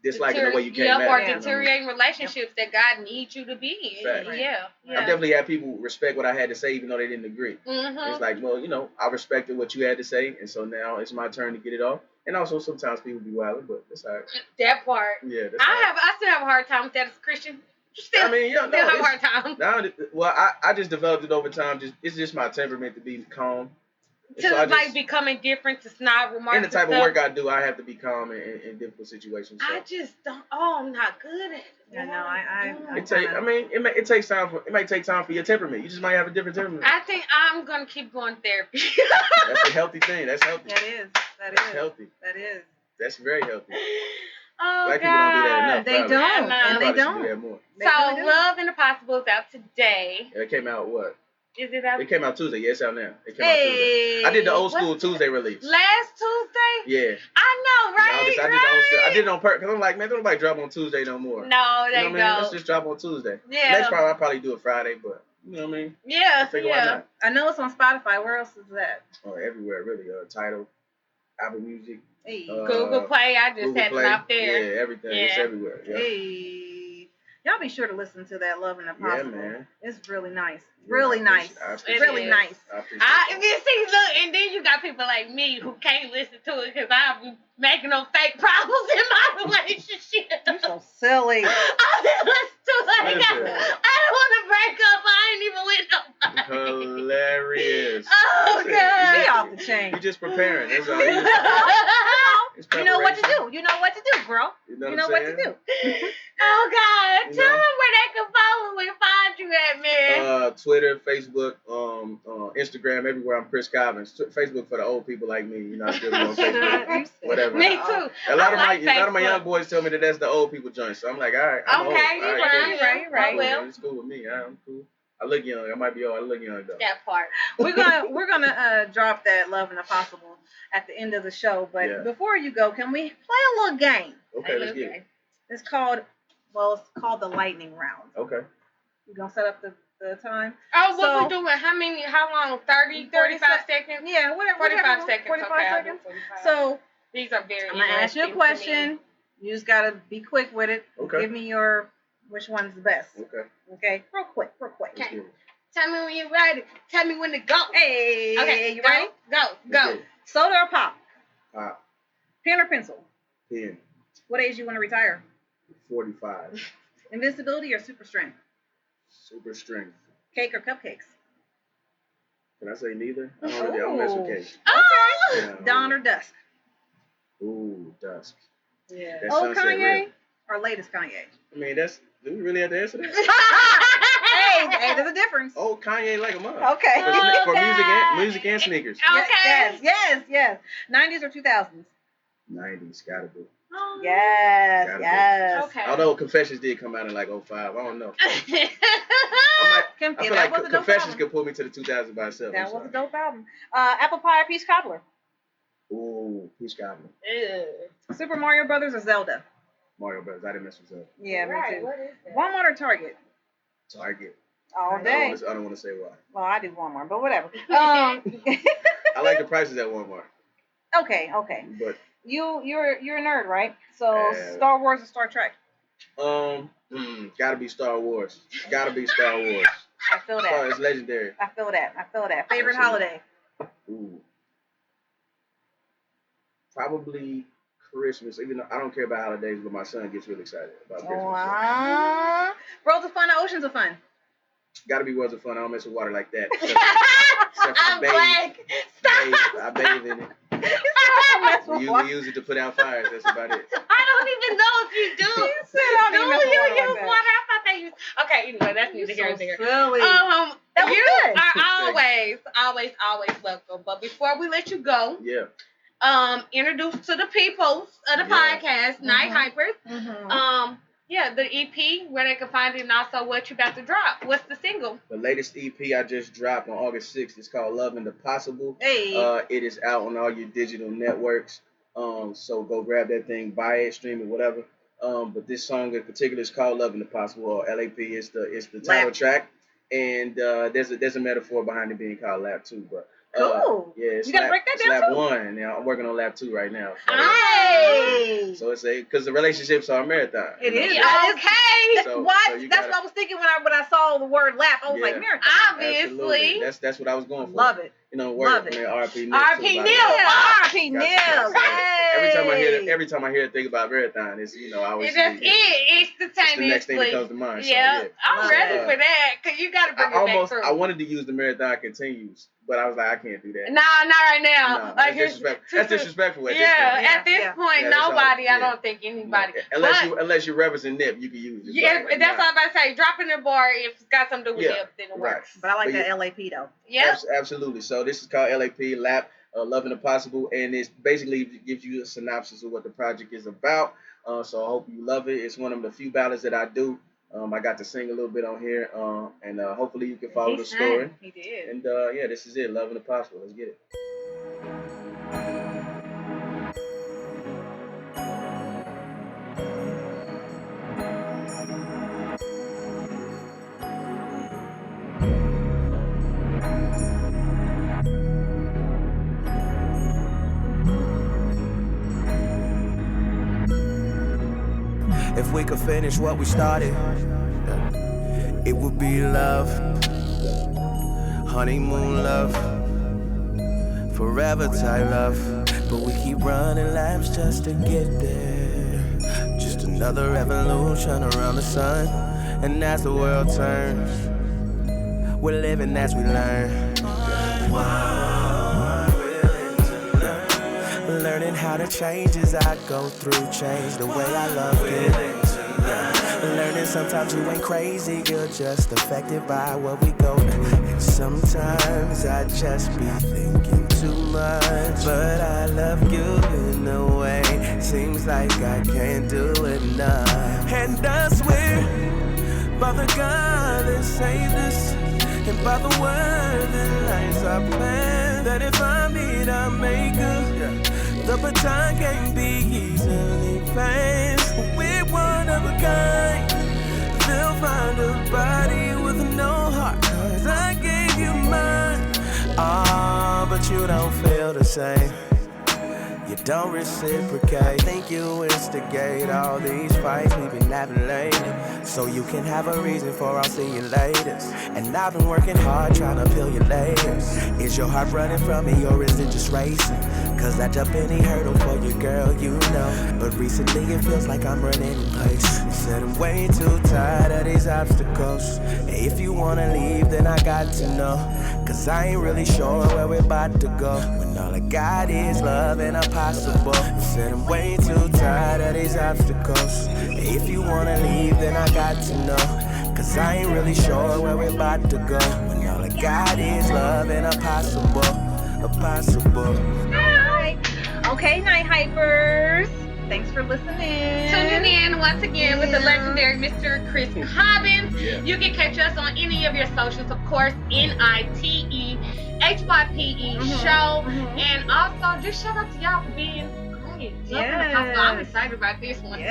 [SPEAKER 5] disliking the way you came at
[SPEAKER 4] or
[SPEAKER 5] it.
[SPEAKER 4] deteriorating relationships that God needs you to be in.
[SPEAKER 5] Right.
[SPEAKER 4] Yeah.
[SPEAKER 5] I definitely had people respect what I had to say, even though they didn't agree. Mm-hmm. It's like, well, I respected what you had to say, and so now it's my turn to get it off. And also, sometimes people be wild, but that's all right.
[SPEAKER 4] That part.
[SPEAKER 5] Yeah,
[SPEAKER 4] I still have a hard time with that as a Christian. Still have a hard time.
[SPEAKER 5] I just developed it over time. It's just my temperament to be calm.
[SPEAKER 4] To becoming different, to not remark.
[SPEAKER 5] And the type of work I do, I have to be calm in difficult situations. So.
[SPEAKER 4] I just don't. Oh, I'm not good at it.
[SPEAKER 3] I know.
[SPEAKER 5] It takes time it might take time for your temperament. You just might have a different temperament.
[SPEAKER 4] I think I'm gonna keep going therapy.
[SPEAKER 5] That's a healthy thing. That's healthy.
[SPEAKER 3] That is.
[SPEAKER 5] That's healthy.
[SPEAKER 3] That is.
[SPEAKER 5] That's very healthy.
[SPEAKER 4] Oh,
[SPEAKER 5] Black people don't do that enough.
[SPEAKER 3] They don't. And they don't.
[SPEAKER 5] Do that more.
[SPEAKER 4] So, Love and Impossible is out today.
[SPEAKER 5] It came out what?
[SPEAKER 4] Is it out?
[SPEAKER 5] It came out Tuesday. Yeah, it's out now. It came out Tuesday. I did the old school Tuesday release.
[SPEAKER 4] Last Tuesday?
[SPEAKER 5] Yeah.
[SPEAKER 4] I know, right?
[SPEAKER 5] I did the old school. I did it on purpose because I'm like, man, don't nobody drop on Tuesday no more.
[SPEAKER 4] No, they don't.
[SPEAKER 5] Let's just drop on Tuesday.
[SPEAKER 4] Yeah.
[SPEAKER 5] Next time I'll probably do it Friday, but you know what I mean?
[SPEAKER 4] Yeah.
[SPEAKER 5] Why not?
[SPEAKER 3] I know it's on Spotify. Where else is that?
[SPEAKER 5] Oh, everywhere, really. Tidal, Apple Music.
[SPEAKER 3] Hey.
[SPEAKER 4] Google Play. I just had it out there.
[SPEAKER 5] Yeah, everything. Yeah. It's everywhere. Yeah.
[SPEAKER 3] Hey. Y'all be sure to listen to that Love and Impossible.
[SPEAKER 5] Yeah, man.
[SPEAKER 3] It's really nice. Really nice. Really nice.
[SPEAKER 4] And then you got people like me who can't listen to it because I'll be making them fake problems in my relationship.
[SPEAKER 3] You're so silly.
[SPEAKER 4] I didn't listen to it. I don't want to break up. I ain't even with nobody.
[SPEAKER 5] Hilarious.
[SPEAKER 4] Oh, God.
[SPEAKER 3] Be off the chain.
[SPEAKER 5] You're just preparing. That's all
[SPEAKER 3] you know what to do. You know what to do, girl.
[SPEAKER 5] You know
[SPEAKER 3] what to do.
[SPEAKER 4] Oh, God. Tell them where they can follow and find you at, man.
[SPEAKER 5] Twitter, Facebook, Instagram, everywhere. I'm Chris Cobbins. Facebook for the old people like me. You know, I still be on Facebook. Whatever.
[SPEAKER 4] Me too.
[SPEAKER 5] A lot of my young boys tell me that that's the old people joint. So I'm like, all right. I'm old.
[SPEAKER 4] You're right.
[SPEAKER 5] Well, it's cool with me. I'm cool. I look young. I might be old. I look young though.
[SPEAKER 4] That part.
[SPEAKER 3] We're gonna drop that Love and Impossible at the end of the show. But before you go, can we play a little game?
[SPEAKER 5] Okay, let's get it.
[SPEAKER 3] It's called the lightning round.
[SPEAKER 5] Okay.
[SPEAKER 3] You gonna set up the time?
[SPEAKER 4] Oh, what we doing? How long? 30, 45 seconds?
[SPEAKER 3] Yeah, whatever.
[SPEAKER 4] 45 seconds.
[SPEAKER 3] 45 seconds.
[SPEAKER 4] 45.
[SPEAKER 3] So
[SPEAKER 4] these are very.
[SPEAKER 3] I'm gonna ask you a question. You just gotta be quick with it.
[SPEAKER 5] Okay.
[SPEAKER 3] Give me which one's the best. Okay. Real quick.
[SPEAKER 4] Okay. Tell me when you're ready. Tell me when to go.
[SPEAKER 3] Hey.
[SPEAKER 4] Okay.
[SPEAKER 3] You ready?
[SPEAKER 4] Go.
[SPEAKER 3] Soda or pop?
[SPEAKER 5] Pop.
[SPEAKER 3] Pen or pencil?
[SPEAKER 5] Pen.
[SPEAKER 3] What age you want to retire?
[SPEAKER 5] 45.
[SPEAKER 3] Invincibility or super strength?
[SPEAKER 5] Super strength.
[SPEAKER 3] Cake or cupcakes?
[SPEAKER 5] Can I say neither? I don't mess with cake.
[SPEAKER 3] Okay.
[SPEAKER 5] Yeah,
[SPEAKER 3] Dawn or dusk?
[SPEAKER 5] Ooh, dusk.
[SPEAKER 3] Yeah. Old Kanye or latest Kanye?
[SPEAKER 5] I mean, do we really have to answer that?
[SPEAKER 3] hey, there's a difference.
[SPEAKER 5] Old Kanye like a mother.
[SPEAKER 3] Okay.
[SPEAKER 5] For music and sneakers.
[SPEAKER 4] Okay.
[SPEAKER 3] Yes. 90s or 2000s?
[SPEAKER 5] 90s, gotta be.
[SPEAKER 3] Yes.
[SPEAKER 4] Okay.
[SPEAKER 5] Although Confessions did come out in like 05. I don't know. I feel like Confessions could pull me to the 2000s by itself.
[SPEAKER 3] That was a dope album. Apple pie or peach cobbler?
[SPEAKER 5] Ooh, peach cobbler.
[SPEAKER 3] Super Mario Brothers or Zelda?
[SPEAKER 5] Mario Brothers. I didn't mess with Zelda.
[SPEAKER 3] Yeah, me too. What is that? Walmart or Target?
[SPEAKER 5] Target.
[SPEAKER 3] All day.
[SPEAKER 5] I don't want to say why.
[SPEAKER 3] Well, I do Walmart, but whatever.
[SPEAKER 5] I like the prices at Walmart.
[SPEAKER 3] Okay.
[SPEAKER 5] But
[SPEAKER 3] you're a nerd, right? So Star Wars or Star Trek?
[SPEAKER 5] Gotta be Star Wars. I
[SPEAKER 3] feel that.
[SPEAKER 5] It's legendary.
[SPEAKER 3] I feel that. Favorite holiday?
[SPEAKER 5] Ooh. Probably Christmas. Even though I don't care about holidays, but my son gets really excited about Christmas.
[SPEAKER 3] Wow. Worlds of fun or oceans of fun?
[SPEAKER 5] Gotta be worlds of fun. I don't mess with water like that.
[SPEAKER 4] I'm glad.
[SPEAKER 5] I bathe in it. We use it to put out fires. That's about it.
[SPEAKER 4] I don't even know if you do. Do you use water? I thought they use. Okay, anyway, that's neither here nor there.
[SPEAKER 3] Silly.
[SPEAKER 4] You are always welcome. But before we let you go, introduce to the people of the podcast, Nite Hypers. The EP, where they can find it, and also what you about to drop. What's the single?
[SPEAKER 5] The latest EP I just dropped on August 6th. It's called Love and Impossible.
[SPEAKER 3] Hey.
[SPEAKER 5] It is out on all your digital networks. So go grab that thing, buy it, stream it, whatever. But this song in particular is called Love and Impossible, or LAP. It's the title track. And there's a metaphor behind it being called Lap too. But
[SPEAKER 3] Cool.
[SPEAKER 5] Yeah,
[SPEAKER 3] you gotta break that down
[SPEAKER 5] lap
[SPEAKER 3] too.
[SPEAKER 5] 1. Now I'm working on lap 2 right now.
[SPEAKER 3] Hey.
[SPEAKER 5] So it's because the relationships are a marathon.
[SPEAKER 3] It is.
[SPEAKER 4] Okay.
[SPEAKER 3] That's what I was thinking when I saw the word lap. I was like, marathon.
[SPEAKER 4] Obviously.
[SPEAKER 5] That's what I was going for.
[SPEAKER 3] Love it.
[SPEAKER 5] You know,
[SPEAKER 3] Love it.
[SPEAKER 5] RP Nip.
[SPEAKER 4] RP Nip.
[SPEAKER 3] RP Nip.
[SPEAKER 5] Every time I hear a thing about marathon, it's I always.
[SPEAKER 4] It's the
[SPEAKER 5] next thing that comes to mind.
[SPEAKER 4] Yeah,
[SPEAKER 5] so,
[SPEAKER 4] I'm ready for that because you got to bring it back through.
[SPEAKER 5] I wanted to use the marathon continues, but I was like, I can't do that.
[SPEAKER 4] Nah, not right now.
[SPEAKER 5] Nah, that's disrespectful.
[SPEAKER 4] At this point, nobody. I don't think anybody.
[SPEAKER 5] Unless you're representing Nip, you can use it.
[SPEAKER 4] Yeah, that's what I'm about to say. Dropping the bar if it's got something to do with Nip, then it works.
[SPEAKER 3] But I like that LAP though.
[SPEAKER 4] Yeah,
[SPEAKER 5] absolutely. So this is called LAP, Lap, Loving the Possible, and it basically gives you a synopsis of what the project is about. So I hope you love it. It's one of the few ballads that I do. I got to sing a little bit on here, and hopefully you can follow the story.
[SPEAKER 3] He did.
[SPEAKER 5] And this is it, Loving the Possible. Let's get it.
[SPEAKER 6] If we could finish what we started, it would be love, honeymoon love, forever type love. But we keep running laps just to get there. Just another revolution around the sun, and as the world turns, we're living as we learn. Learning how to change as I go through, change the way I love it. Learning sometimes you ain't crazy, you're just affected by what we go through. And sometimes I just be thinking too much, but I love you in a way, seems like I can't do enough. And I swear by the God that saved us, and by the word that lights our plan, that if I meet our maker, the baton can't be easily passed. We're one of a kind. They'll find a body with no heart, 'cause I gave you mine. But you don't feel the same. You don't reciprocate. Think you instigate all these fights we've been having lately, so you can have a reason for I'll see you later. And I've been working hard trying to peel your layers. Is your heart running from me or is it just racing? 'Cause I jump any hurdle for you, girl, you know. But recently it feels like I'm running in place. Said I'm way too tired of these obstacles. If you wanna leave, then I got to know, 'cause I ain't really sure where we're about to go, when all I got is love and a possible. Said I'm way too tired of these obstacles. If you wanna leave, then I got to know, 'cause I ain't really sure where we're about to go, when all I got is love and a possible.
[SPEAKER 3] Okay, Nite Hypers. Thanks for listening.
[SPEAKER 4] Tuning in once again with the legendary Mr. Chris Cobbins.
[SPEAKER 5] Yeah.
[SPEAKER 4] You can catch us on any of your socials, of course, NITEHYPE show. And also, just shout out to y'all for being great. I'm excited about this one.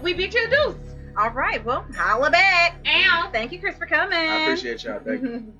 [SPEAKER 4] We beat you a deuce.
[SPEAKER 3] All right, well, holla back.
[SPEAKER 4] And
[SPEAKER 3] thank you, Chris, for coming.
[SPEAKER 5] I appreciate y'all. Thank you.